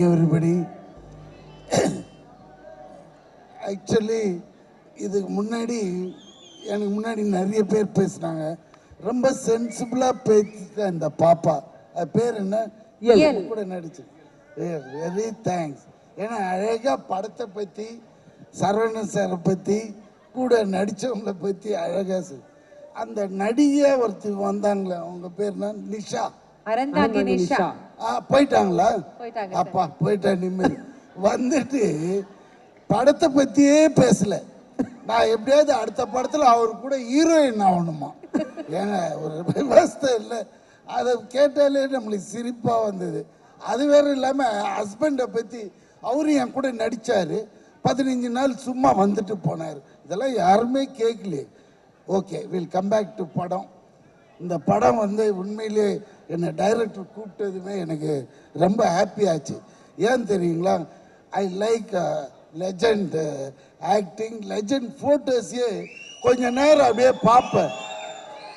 everybody. Actually இதுக்கு முன்னாடி எனக்கு முன்னாடி நிறைய பேர் பேசுனாங்க. ரொம்ப சென்சிபிளாக பேசிட்டேன் இந்த பாப்பா. அது பேர் என்ன கூட நடிச்சு. Very thanks. ஏன்னா அழகாக படத்தை பற்றி சரவணன் சாரை பற்றி கூட நடித்தவங்களை பற்றி அழகாக அந்த நடிகை ஒருத்தர் வந்தாங்களே, அவங்க பேர் என்ன? நிஷா. போயிட்டாங்களா? அப்பா போயிட்டா நிம்மதி. வந்துட்டு படத்தை பத்தியே பேசல. நான் எப்படியாவது அடுத்த படத்துல அவரு கூட ஹீரோயின் ஆகணுமா? ஏங்க ஒரு விவசாய இல்லை. அதை கேட்டாலே நம்மளுக்கு சிரிப்பா வந்தது. அது வேற இல்லாம ஹஸ்பண்டை பத்தி அவரு என் கூட நடிச்சாரு. 15 நாள் சும்மா வந்துட்டு போனார். இதெல்லாம் யாருமே கேட்கலையே. Okay, will come back to படம். இந்த படம் உண்மையிலே என்னை டைரக்டர் கூப்பிட்டதுமே எனக்கு ரொம்ப ஹாப்பி ஆச்சு. ஏன் தெரியுங்களா? I like legend acting, legend ஃபோட்டோஸே கொஞ்ச நேரம் அப்படியே பார்ப்பேன்.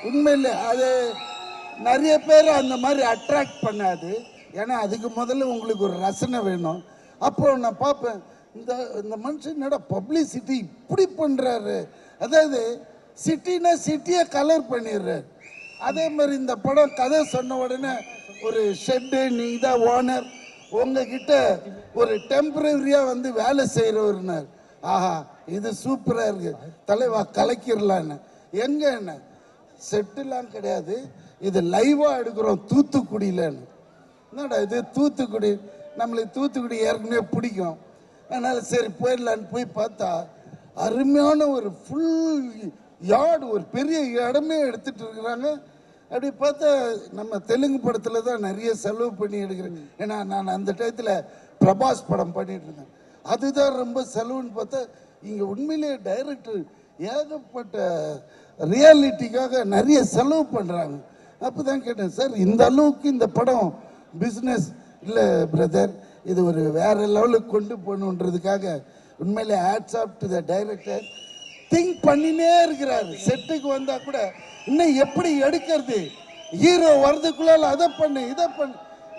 உண்மையிலே அது நிறைய பேர் அந்த மாதிரி அட்ராக்ட் பண்ணாது. ஏன்னா அதுக்கு முதல்ல உங்களுக்கு ஒரு ரசனை வேணும். அப்போ நான் பார்ப்பேன், இந்த மனுஷன் என்னடா பப்ளிசிட்டி இப்படி பண்ணுறாரு. அதாவது சிட்டினா சிட்டியை கலர் பண்ணிடுறாரு. அதே மாதிரி இந்த படம் கதை சொன்ன உடனே ஒரு ஷெட்டு, நீங்க தான் ஓனர், உங்ககிட்ட ஒரு டெம்பரரியா வேலை செய்யறவர்னார். ஆஹா, இது சூப்பரா இருக்கு தலைவா, கலக்கிடலான்னு. எங்க என்ன செட்டுலாம் கிடையாது, இது லைவா எடுக்கிறோம் தூத்துக்குடியிலன்னு. என்னடா இது தூத்துக்குடி, நம்மளுக்கு தூத்துக்குடி ஏற்கனவே பிடிக்கும். அதனால சரி போயிடலான்னு போய் பார்த்தா அருமையான ஒரு ஃபுல் யார்டு, ஒரு பெரிய இடமே எடுத்துட்டு இருக்கிறாங்க. அப்படி பார்த்தா நம்ம தெலுங்கு படத்தில் தான் நிறைய செலவு பண்ணி எடுக்கிறேன். ஏன்னா நான் அந்த டயத்தில் பிரபாஸ் படம் பண்ணிட்டு இருந்தேன். அதுதான் ரொம்ப செலவுன்னு பார்த்தா இங்கே உண்மையிலேயே டைரக்டர் ஏகப்பட்ட ரியாலிட்டிக்காக நிறைய செலவு பண்ணுறாங்க. அப்போ தான் கேட்டேன், சார் இந்த அளவுக்கு இந்த படம் பிஸ்னஸ் இல்லை பிரதர், இது ஒரு வேற லெவலுக்கு கொண்டு போகணுன்றதுக்காக உண்மையிலே hats off to the director. Think பண்ணினே இருக்கிறாரு. செட்டுக்கு வந்தா கூட இன்னும் எப்படி எடுக்கிறது, ஹீரோ வர்றதுக்குள்ள அதை பண்ணு இதை பண்ணு.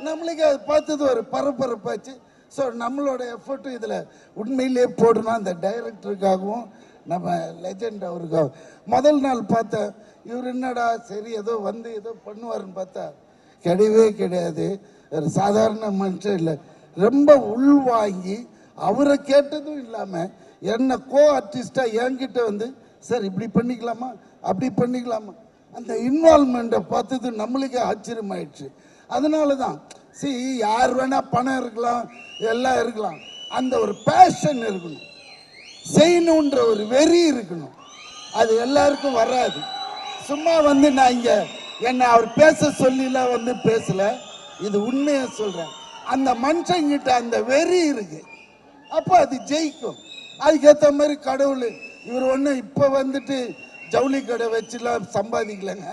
நம்மளுக்கு அதை பார்த்தது ஒரு பரபரப்பாச்சு. ஸோ நம்மளோட எஃபர்ட்டும் இதில் உண்மையிலே போடணும். அந்த டைரக்டருக்காகவும் நம்ம லெஜண்ட் அவருக்காகவும். முதல் நாள் பார்த்தேன், இவர் என்னடா சரி ஏதோ ஏதோ பண்ணுவாருன்னு பார்த்தா கிடையவே கிடையாது. ஒரு சாதாரண மனுஷன் இல்லை, ரொம்ப உள்வாங்கி அவரை கேட்டதும் இல்லாமல் என்ன கோ ஆர்டிஸ்டா என்கிட்ட சார் இப்படி பண்ணிக்கலாமா அப்படி பண்ணிக்கலாமா, அந்த இன்வால்மெண்ட்டை பார்த்தது நம்மளுக்கே ஆச்சரியமாயிடுச்சு. அதனால தான் யார் வேணா பணம் இருக்கலாம், எல்லாம் இருக்கலாம், அந்த ஒரு பேஷன் இருக்கணும், செய்யணுன்ற ஒரு வெறி இருக்கணும். அது எல்லாருக்கும் வராது. சும்மா நான் இங்க என்னை அவர் பேச சொல்லிலாம் பேசல, இது உண்மையா சொல்றேன். அந்த மனுஷங்கிட்ட அந்த வெறி இருக்கு, அப்போ அது ஜெயிக்கும். அதுக்கேற்ற மாதிரி கடவுள் இவர் ஒன்றும் இப்போ ஜவுளி கடை வச்சுலாம் சம்பாதிக்கலைங்க.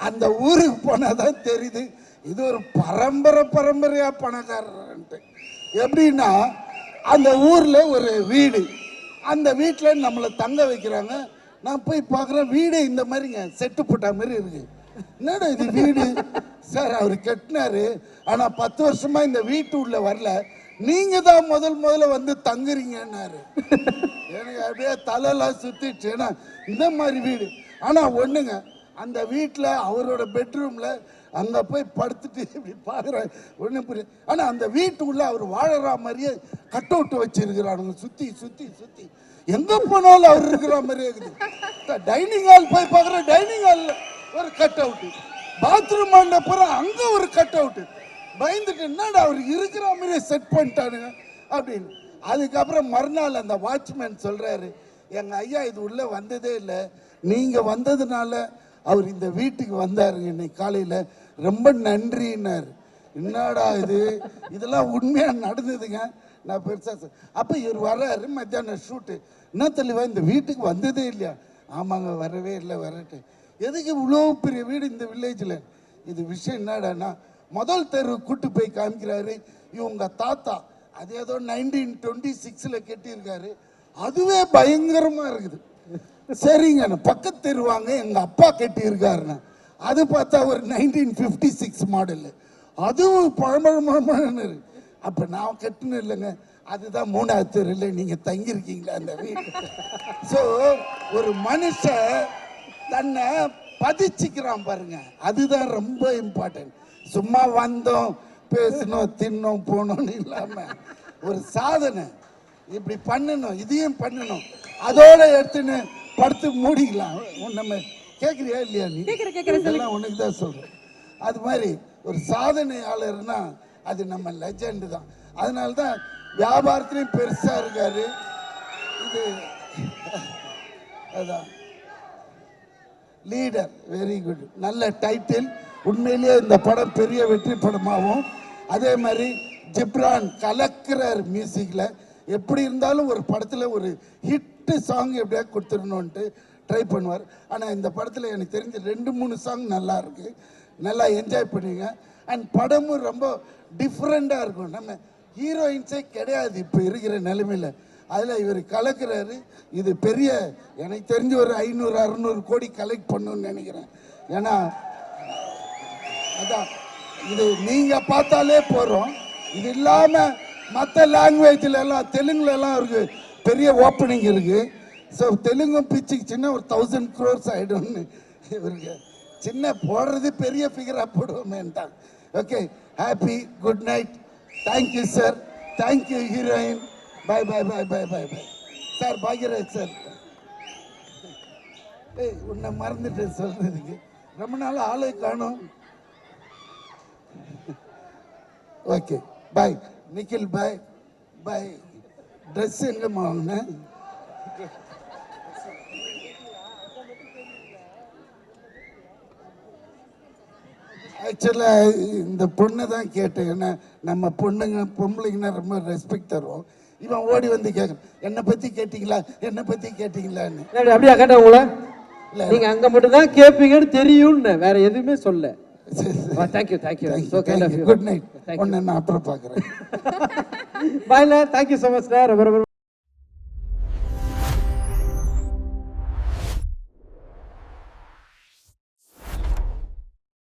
அந்த ஊருக்கு போனால் தான் தெரியுது இது ஒரு பரம்பரையாக பணக்காரன்ட்டு. எப்படின்னா அந்த ஊரில் ஒரு வீடு, அந்த வீட்டில் நம்மளை தங்க வைக்கிறாங்க. நான் போய் பார்க்குறேன், வீடு இந்த மாதிரிங்க செட்டு போட்ட மாதிரி இருக்கு. என்னடா இது வீடு சார், அவர் கட்டினாரு, ஆனால் 10 வருஷமா இந்த வீட்டு உள்ள வரல, நீங்க தான் முதல்ல தங்குறீங்கன்னாரு. எனக்கு அப்படியே தலையெல்லாம் சுத்திட்டு. இந்த மாதிரி வீடு. ஆனா ஒண்ணுங்க, அந்த வீட்டுல அவரோட பெட்ரூம்ல அங்க போய் படுத்துட்டு இப்படி பாக்குறேன், ஒண்ணு புரியும். ஆனா அந்த வீட்டுக்குள்ள அவர் வாழற மாதிரியே கட் அவுட் வச்சிருக்கிறானுங்க, சுத்தி சுத்தி சுத்தி. எங்க போனாலும் அவர் இருக்கிற மாதிரியே இருக்குது. டைனிங் ஹால் போய் பாக்குற, டைனிங் ஹால்ல ஒரு கட் அவுட், பாத்ரூம் அப்புறம் அங்க ஒரு கட் அவுட். பயந்துட்டு என்னடா அவர் இருக்கிற மாதிரியே செட் பண்ணிட்டானுங்க அப்படின்னு. அதுக்கப்புறம் மறுநாள் அந்த வாட்ச்மேன் சொல்றாரு, எங்க ஐயா இது உள்ள வந்ததே இல்லை, நீங்க வந்ததுனால அவர் இந்த வீட்டுக்கு வந்தாருங்க இன்னைக்கு காலையில, ரொம்ப நன்றின்னாரு. என்னடா இதெல்லாம் உண்மையா நடந்ததுங்க. நான் பெருசா அப்ப இவர் வர்றாரு, மத்தியானம் ஷூட்டு. என்ன தெளிவா இந்த வீட்டுக்கு வந்ததே இல்லையா? ஆமாங்க வரவே இல்லை, வரட்டு. எதுக்கு இவ்வளோ பெரிய வீடு இந்த வில்லேஜில்? இது விஷயம் என்னடான்னா, முதல் தெரு கூட்டு போய் காமிக்கிறாரு. இவங்க தாத்தா அது ஏதோ 1926 கட்டியிருக்காரு, அதுவே பயங்கரமா இருக்குது. சரிங்க, பக்கத்து தெருவாங்க எங்க அப்பா கட்டியிருக்காருன்னா, அது பார்த்தா ஒரு 1956 மாடல், அதுவும் பழமழமான இருக்கு. அப்போ நான் கட்டணும் இல்லைங்க, அதுதான் 3வது தெருவில் நீங்கள் தங்கியிருக்கீங்களா அந்த வீடு. ஸோ ஒரு மனுஷன் தன்னை பதிச்சுக்கிறான் பாருங்க, அதுதான் ரொம்ப இம்பார்ட்டன்ட். சும்மா வந்தோம் பேசணும் தின்னோம் போனோம்னு இல்லாமல் ஒரு சாதனை இப்படி பண்ணணும், இதையும் பண்ணணும், அதோட எடுத்துன்னு படுத்து மூடிக்கலாம். நம்ம கேட்குறியா இல்லையா? நீ எல்லாம் உனக்கு தான் சொல்கிறேன். அது மாதிரி ஒரு சாதனையாளர்னா அது நம்ம லெஜெண்டு தான். அதனால தான் வியாபாரத்துலேயும் பெருசாக இருக்காரு. இது அதான் லீடர், வெரி குட், நல்ல டைட்டில். உண்மையிலேயே இந்த படம் பெரிய வெற்றி படமாகவும், அதே மாதிரி ஜிப்ரான் கலக்கிறார் மியூசிக்கில். எப்படி இருந்தாலும் ஒரு படத்தில் ஒரு ஹிட்டு சாங் எப்படியா கொடுத்துடணுன்ட்டு ட்ரை பண்ணுவார். ஆனால் இந்த படத்தில் எனக்கு தெரிஞ்ச 2-3 சாங் நல்லா இருக்கு, நல்லா என்ஜாய் பண்ணுவீங்க. அண்ட் படமும் ரொம்ப டிஃப்ரெண்ட்டாக இருக்கும். நம்ம ஹீரோயின்ஸே கிடையாது இப்போ இருக்கிற நிலைமையில், அதில் இவர் கலக்கிறாரு. இது பெரிய, எனக்கு தெரிஞ்ச ஒரு 500-600 கோடி கலெக்ட் பண்ணணும்னு நினைக்கிறேன். ஏன்னா அதான் இது நீங்கள் பார்த்தாலே போகிறோம். இது இல்லாமல் மற்ற லாங்குவேஜில் எல்லாம், தெலுங்குலலாம் இருக்கு, பெரிய ஓப்பனிங் இருக்குது. ஸோ தெலுங்கும் பிச்சுக்குச்சின்னா ஒரு 1000 crores ஆகிடும்னு இவருக்கு சின்ன போடுறது பெரிய ஃபிகராக போடுவோமேன்ட்டான். Okay, happy, good night, thank you sir, thank you heroine, bye bye bye bye bye bye sir. Bhagyaraj sir, ஏய் உன்னை மறந்துட்டேன் சொல்கிறதுக்கு, ரொம்ப நாள் ஆளை காணும். Okay bye Nikhil, bye bye. Dress எங்கம்மா வாங்கினேன்? ஆக்சுவலாக இந்த பொண்ணை தான் கேட்டேன். ஏன்னா நம்ம பொம்பளைங்கன்னா ரொம்ப ரெஸ்பெக்ட் தருவோம். இவன் ஓடி வந்து கேட்குறேன், என்னை பற்றி கேட்டிங்களா, என்னை பற்றி கேட்டிங்களான்னு. அப்படியா கேட்டேன் உங்களை? இல்லை, நீங்கள் அங்கே மட்டும் தான் கேட்பீங்கன்னு தெரியும்னு, வேற எதுவுமே சொல்ல. Thank you thank you, good night. ஒன்று நான் அப்புறம் பார்க்குறேன். பாய்ல, தேங்க்யூ ஸோ மச் சார்.